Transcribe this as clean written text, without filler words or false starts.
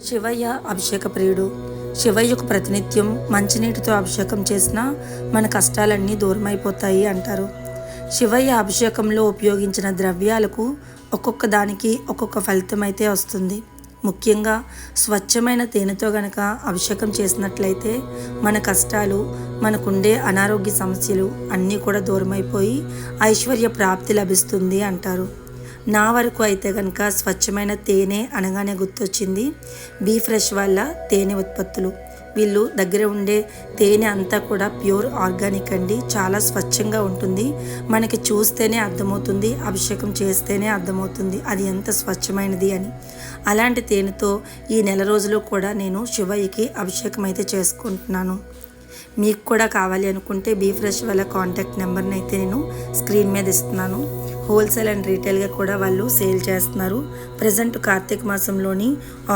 శివయ్య అభిషేక ప్రియుడు. శివయ్యకు ప్రతినిత్యం మంచినీటితో అభిషేకం చేసినా మన కష్టాలన్నీ దూరమైపోతాయి అంటారు. శివయ్య అభిషేకంలో ఉపయోగించిన ద్రవ్యాలకు ఒక్కొక్క దానికి ఒక్కొక్క ఫలితం అయితే వస్తుంది. ముఖ్యంగా స్వచ్ఛమైన తేనెతో గనక అభిషేకం చేసినట్లయితే మన కష్టాలు, మనకుండే అనారోగ్య సమస్యలు అన్నీ కూడా దూరమైపోయి ఐశ్వర్య ప్రాప్తి లభిస్తుంది అంటారు. నా వరకు అయితే కనుక స్వచ్ఛమైన తేనె అనగానే గుర్తొచ్చింది బీ ఫ్రెష్ వాళ్ళ తేనె ఉత్పత్తులు. వీళ్ళు దగ్గర ఉండే తేనె అంతా కూడా ప్యూర్ ఆర్గానిక్ అండి. చాలా స్వచ్ఛంగా ఉంటుంది. మనకి చూస్తేనే అర్థమవుతుంది, అభిషేకం చేస్తేనే అర్థమవుతుంది అది ఎంత స్వచ్ఛమైనది అని. అలాంటి తేనెతో ఈ నెల రోజులు కూడా నేను శివయ్యకి అభిషేకం అయితే చేసుకుంటున్నాను. మీకు కూడా కావాలి అనుకుంటే బీ ఫ్రెష్ వాళ్ళ కాంటాక్ట్ నెంబర్ని అయితే నేను స్క్రీన్ మీద ఇస్తున్నాను. హోల్సేల్ అండ్ రీటైల్గా కూడా వాళ్ళు సేల్ చేస్తున్నారు. ప్రజెంట్ కార్తీక మాసంలోని